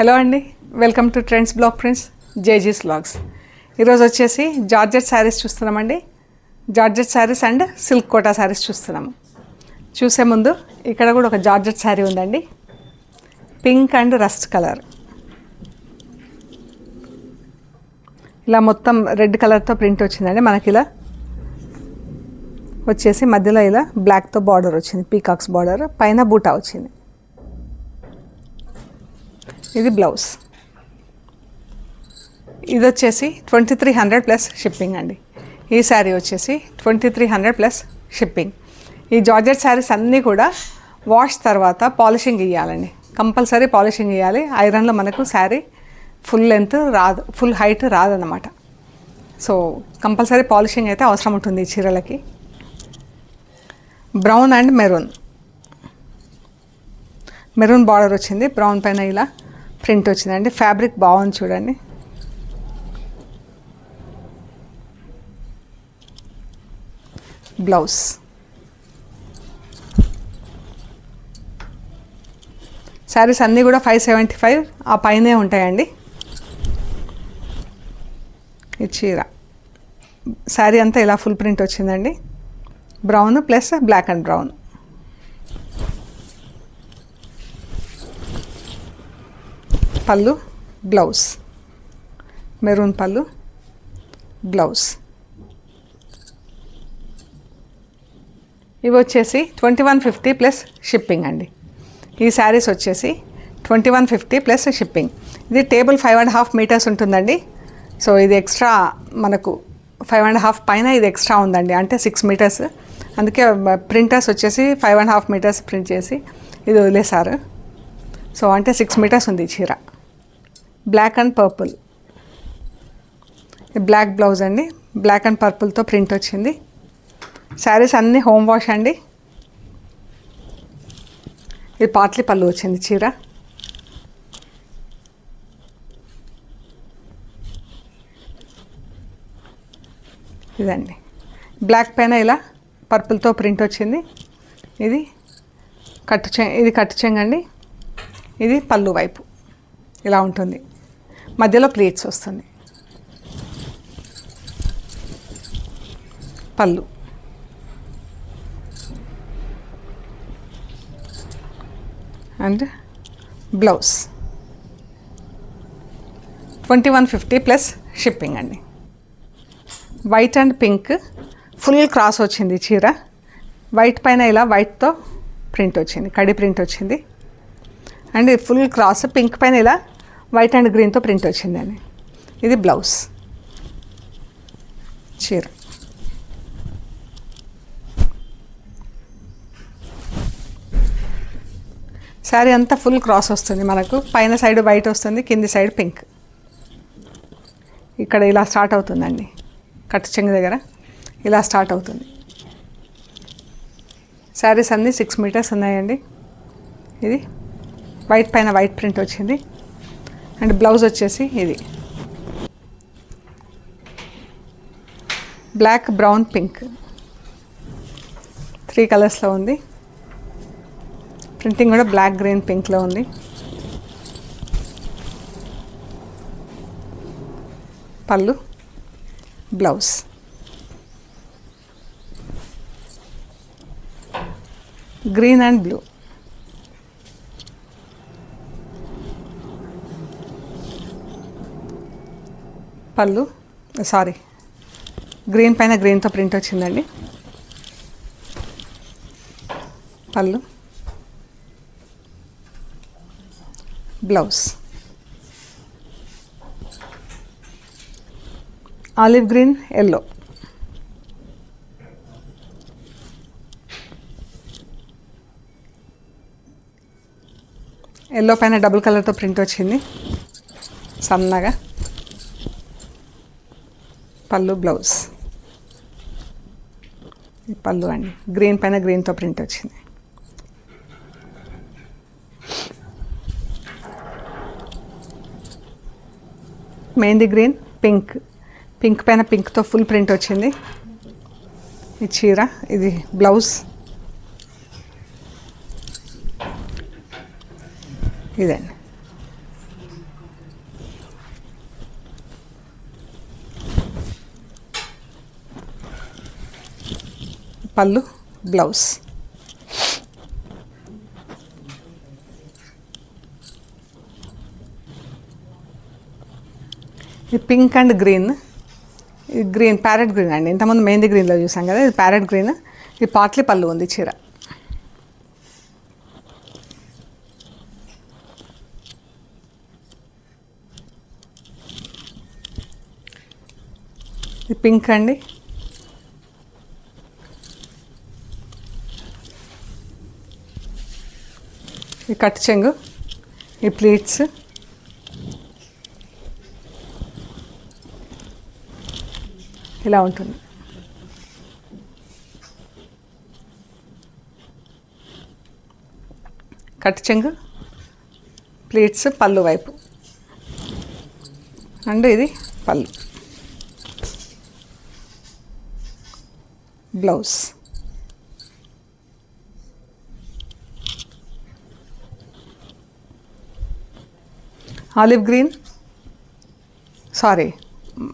Hello అండి, welcome to trends blog prints జేజీస్ vlogs. ఈరోజు వచ్చేసి జార్జెట్ శారీస్ చూస్తున్నామండి. Georgette saris and silk Kota saris చూస్తున్నాము. చూసే ముందు ఇక్కడ కూడా ఒక జార్జెట్ శారీ ఉందండి, పింక్ అండ్ రస్ట్ కలర్. ఇలా మొత్తం రెడ్ కలర్తో ప్రింట్ వచ్చిందండి. మనకి ఇలా వచ్చేసి మధ్యలో ఇలా బ్లాక్తో బార్డర్ వచ్చింది, పీకాక్స్ బార్డర్, పైన బూటా వచ్చింది. ఇది బ్లౌజ్. ఇది వచ్చేసి 2300 ప్లస్ షిప్పింగ్ అండి. ఈ శారీ వచ్చేసి 2300 ప్లస్ షిప్పింగ్. ఈ జార్జెట్ శారీస్ అన్నీ కూడా వాష్ తర్వాత పాలిషింగ్ ఇవ్వాలండి, కంపల్సరీ పాలిషింగ్ ఇవ్వాలి. ఐరన్లో మనకు శారీ ఫుల్ లెంత్ రాదు, ఫుల్ హైట్ రాదన్నమాట. సో కంపల్సరీ పాలిషింగ్ అయితే అవసరం ఉంటుంది ఈ చీరలకి. బ్రౌన్ అండ్ మెరూన్ బార్డర్ వచ్చింది, బ్రౌన్ పైన ఇలా ప్రింట్ వచ్చిందండి. ఫ్యాబ్రిక్ బాగుంది చూడండి. బ్లౌజ్ శారీస్ అన్నీ కూడా 575 ఆ పైనే ఉంటాయండి. ఈ చీర శారీ అంతా ఇలా ఫుల్ ప్రింట్ వచ్చిందండి, brown plus black and brown. పళ్ళు, బ్లౌజ్, మెరూన్ పళ్ళు, బ్లౌజ్. ఇవి వచ్చేసి 2150 ప్లస్ షిప్పింగ్ అండి. ఈ శారీస్ వచ్చేసి 2150 ప్లస్ షిప్పింగ్. ఇది టేబుల్ 5.5 మీటర్స్ ఉంటుందండి. సో ఇది ఎక్స్ట్రా మనకు 5.5 పైన ఇది ఎక్స్ట్రా ఉందండి, అంటే 6 మీటర్స్. అందుకే ప్రింటర్స్ వచ్చేసి 5.5 మీటర్స్ ప్రింట్ చేసి ఇది వదిలేశారు. సో అంటే 6 మీటర్స్ ఉంది ఈ చీర. Black and purple, black blouse అండి, బ్లాక్ అండ్ పర్పుల్తో ప్రింట్ వచ్చింది. శారీస్ అన్నీ హోమ్ వాష్ అండి. ఇది పాట్లీ పళ్ళు వచ్చింది చీర. ఇదండి బ్లాక్ పైన ఇలా పర్పుల్తో ప్రింట్ వచ్చింది. ఇది కట్టు చెంగండి. ఇది పళ్ళు వైపు ఇలా ఉంటుంది, మధ్యలో ప్లేట్స్ వస్తుంది. పళ్ళు, అండ్ బ్లౌజ్ 2150 ప్లస్ షిప్పింగ్ అండి. White and pink full cross వచ్చింది చీర. వైట్ పైన ఇలా వైట్తో ప్రింట్ వచ్చింది, కడి ప్రింట్ వచ్చింది. అండ్ ఇది ఫుల్ క్రాస్, పింక్ పైన ఇలా వైట్ అండ్ గ్రీన్తో ప్రింట్ వచ్చిందండి. ఇది బ్లౌజ్. చీర శారీ అంతా ఫుల్ క్రాస్ వస్తుంది మనకు. పైన సైడ్ వైట్ వస్తుంది, కింది సైడ్ పింక్. ఇక్కడ ఇలా స్టార్ట్ అవుతుందండి, కట్టు చెంగు దగ్గర ఇలా స్టార్ట్ అవుతుంది. శారీస్ అన్నీ 6 మీటర్స్ ఉన్నాయండి. ఇది వైట్ పైన వైట్ ప్రింట్ వచ్చింది. అండ్ బ్లౌజ్ వచ్చేసి ఇది బ్లాక్, బ్రౌన్, పింక్ 3 కలర్స్లో ఉంది. ప్రింటింగ్ కూడా బ్లాక్, గ్రీన్, పింక్లో ఉంది. పళ్ళు, బ్లౌజ్. Green and blue. పళ్ళు, సారీ, గ్రీన్ పైన గ్రీన్తో ప్రింట్ వచ్చిందండి. పళ్ళు, blouse. Olive green, yellow. Yellow పైన డబుల్ కలర్తో ప్రింట్ వచ్చింది సన్నగా. పళ్ళు, బ్లౌజ్. పళ్ళు అండి, గ్రీన్ పైన గ్రీన్తో ప్రింట్ వచ్చింది. మెహందీ గ్రీన్, పింక్, పింక్ పైన పింక్తో ఫుల్ ప్రింట్ వచ్చింది. ఈ చీర, ఇది బ్లౌజ్. ఇదండి పళ్ళు, బ్లౌజ్. ఇది పింక్ అండ్ గ్రీన్. ఇది గ్రీన్, ప్యారెట్ గ్రీన్ అండి. ఇంతకుముందు మెహందీ గ్రీన్లో చూసాం కదా, ఇది ప్యారెట్ గ్రీన్. ఇది పాట్లీ పళ్ళు ఉంది చీర. ఇది పింక్ అండి. ఈ కట్ చెంగు, ఈ ప్లీట్స్, ఇలా ఉంటుంది. కట్ చెంగు, ప్లీట్స్, పళ్ళు వైపు అండ్ ఇది పళ్ళు, blouse. Olive green, sorry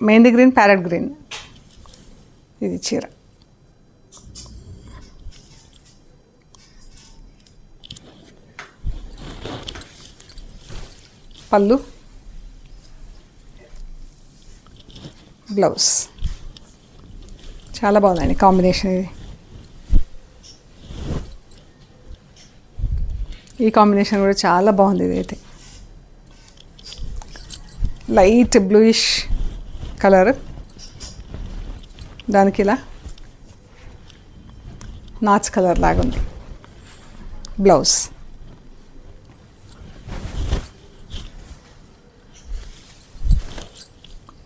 mehndi green, parrot green. ఇది చీర. పళ్ళు, బ్లౌజ్. చాలా బాగుందండి కాంబినేషన్. ఇది ఈ కాంబినేషన్ కూడా చాలా బాగుంది. ఇది అయితే లైట్ బ్లూయిష్ కలర్, దానికి ఇలా నాచ్ కలర్ లాగా ఉంది. బ్లౌజ్,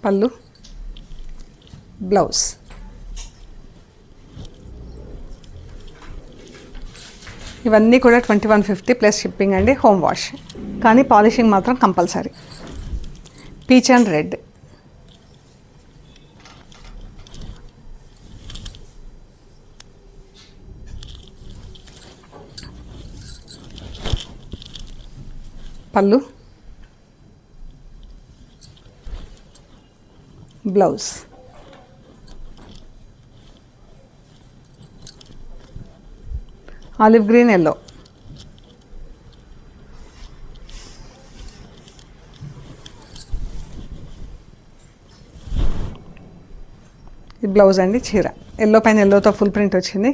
పళ్ళు, బ్లౌజ్. ఇవన్నీ కూడా 2150 ప్లస్ షిప్పింగ్ అండి, హోమ్ వాష్. కానీ పాలిషింగ్ మాత్రం కంపల్సరీ. Peach and red. పళ్ళు, బ్లౌజ్. Olive green, yellow. ఇది బ్లౌజ్ అండి, చీర. ఎల్లో పైన ఎల్లోతో ఫుల్ ప్రింట్ వచ్చింది.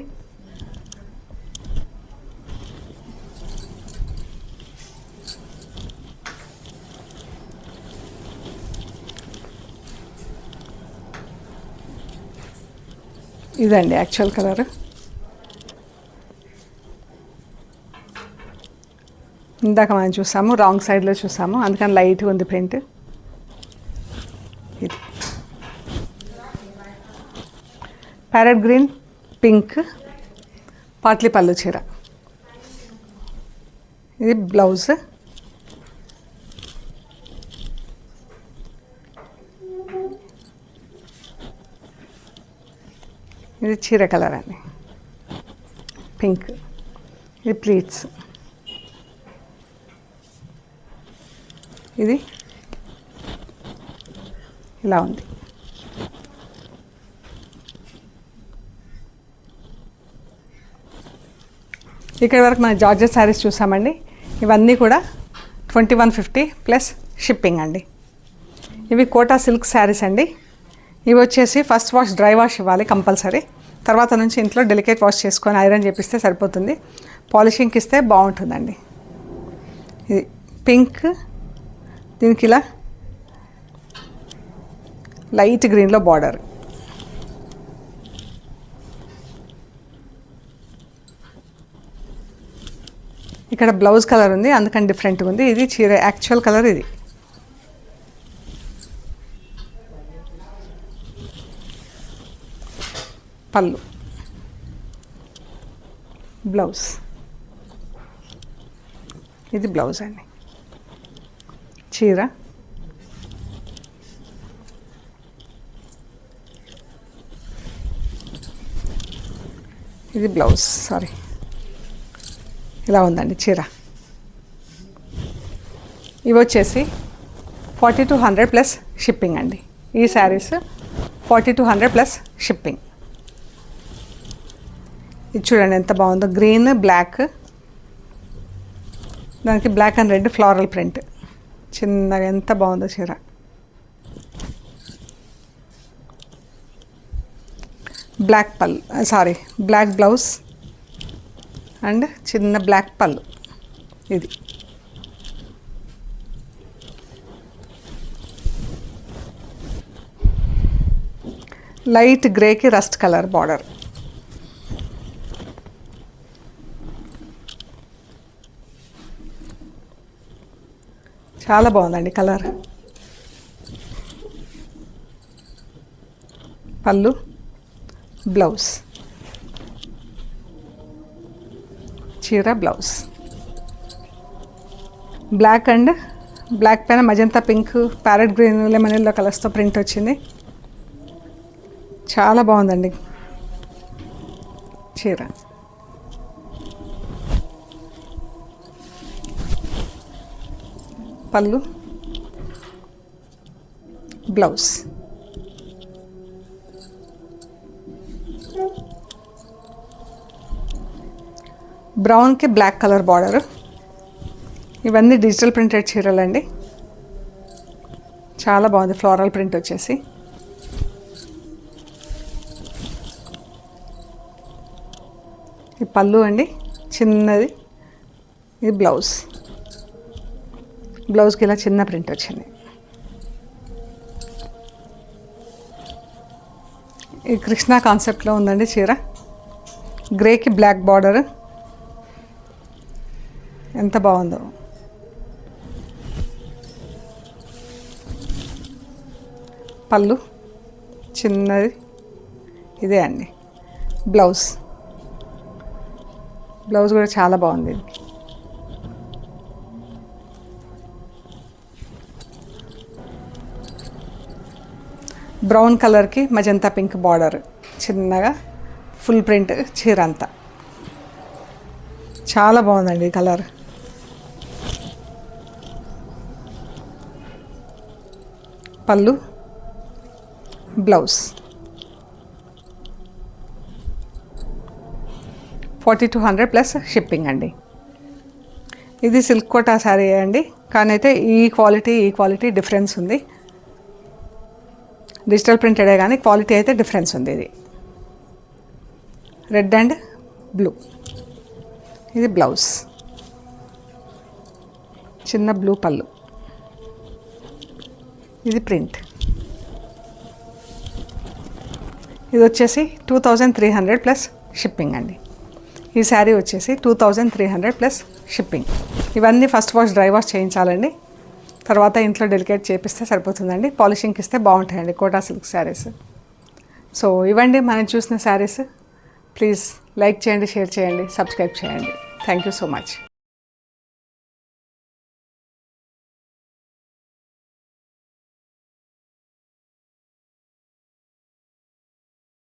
ఇదండి యాక్చువల్ కలర్. ఇందాక మనం చూసాము, రాంగ్ సైడ్లో చూసాము, అందుకని లైట్గా ఉంది ప్రింట్. ఇది ప్యారెట్ గ్రీన్, పింక్, పాట్లీ పళ్ళు చీర. ఇది బ్లౌజ్. ఇది చీర కలర్ అండి, పింక్. ఇది ప్లీట్స్. ఇది ఇలా ఉంది. ఇక్కడ వరకు మన జార్జెట్ శారీస్ చూసామండి. ఇవన్నీ కూడా 2150 ప్లస్ షిప్పింగ్ అండి. ఇవి కోటా సిల్క్ శారీస్ అండి. ఇవి వచ్చేసి ఫస్ట్ వాష్, డ్రై వాష్ ఇవ్వాలి కంపల్సరీ. తర్వాత నుంచి ఇంట్లో డెలికేట్ వాష్ చేసుకొని ఐరన్ చేపిస్తే సరిపోతుంది. పాలిషింగ్కి ఇస్తే బాగుంటుందండి. ఇది పింక్, దీనికి ఇలా లైట్ గ్రీన్లో బార్డర్. ఇక్కడ బ్లౌజ్ కలర్ ఉంది, అందుకని డిఫరెంట్గా ఉంది. ఇది చీర యాక్చువల్ కలర్. ఇది పళ్ళు, బ్లౌజ్. ఇది బ్లౌజ్ అండి, చీర. ఇది బ్లౌజ్. సారీ, ఇలా ఉందండి చీర. ఇవి వచ్చేసి 4200 ప్లస్ షిప్పింగ్ అండి. ఈ శారీస్ 4200 ప్లస్ షిప్పింగ్. ఇది చూడండి ఎంత బాగుందో, గ్రీన్ బ్లాక్, దానికి black and red floral print, చిన్నగా ఎంత బాగుందో చీర. Black pallu, sorry black blouse and చిన్న బ్లాక్ పళ్ళు. ఇది లైట్ గ్రేకి రస్ట్ కలర్ బార్డర్. చాలా బాగుందండి కలర్. పళ్ళు, బ్లౌజ్, చీర బ్లౌజ్. బ్లాక్ అండ్ బ్లాక్ పైన magenta pink, parrot green, lemon yellow కలర్స్తో ప్రింట్ వచ్చింది. చాలా బాగుందండి చీర. పళ్ళు, బ్లౌజ్. బ్రౌన్కి బ్లాక్ కలర్ బార్డర్. ఇవన్నీ డిజిటల్ ప్రింటెడ్ చీరలండి. చాలా బాగుంది ఫ్లోరల్ ప్రింట్ వచ్చేసి. ఈ పళ్ళు అండి చిన్నది, ఇది బ్లౌజ్. బ్లౌజ్కి ఇలా చిన్న ప్రింట్ వచ్చింది. ఈ కృష్ణా కాన్సెప్ట్లో ఉందండి చీర. గ్రేకి బ్లాక్ బార్డర్, ఎంత బాగుందో. పళ్ళు చిన్నది, ఇదే అండి బ్లౌజ్. బ్లౌజ్ కూడా చాలా బాగుంది. బ్రౌన్ కలర్కి మజంతా పింక్ బార్డర్, చిన్నగా ఫుల్ ప్రింట్ చీర అంతా. చాలా బాగుందండి colour. Pallu, blouse. 4200 plus shipping అండి. ఇది సిల్క్ కోటా శారీ అండి, కానీ అయితే ఈ క్వాలిటీ డిఫరెన్స్ ఉంది. డిజిటల్ ప్రింటెడే కానీ క్వాలిటీ అయితే డిఫరెన్స్ ఉంది. ఇది రెడ్ అండ్ బ్లూ. ఇది బ్లౌజ్, చిన్న బ్లూ పళ్ళు. ఇది ప్రింట్. ఇది వచ్చేసి 2300 ప్లస్ షిప్పింగ్ అండి. ఈ శారీ వచ్చేసి 2300 ప్లస్ షిప్పింగ్. ఇవన్నీ ఫస్ట్ వాష్, డ్రై వాష్ చేయించాలండి. తర్వాత ఇంట్లో డెలికేట్ చేపిస్తే సరిపోతుందండి. పాలిషింగ్కి ఇస్తే బాగుంటాయండి కోటా సిల్క్ శారీస్. సో ఇవ్వండి మనం చూసిన శారీస్. ప్లీజ్ లైక్ చేయండి, షేర్ చేయండి, సబ్స్క్రైబ్ చేయండి. Thank you so much.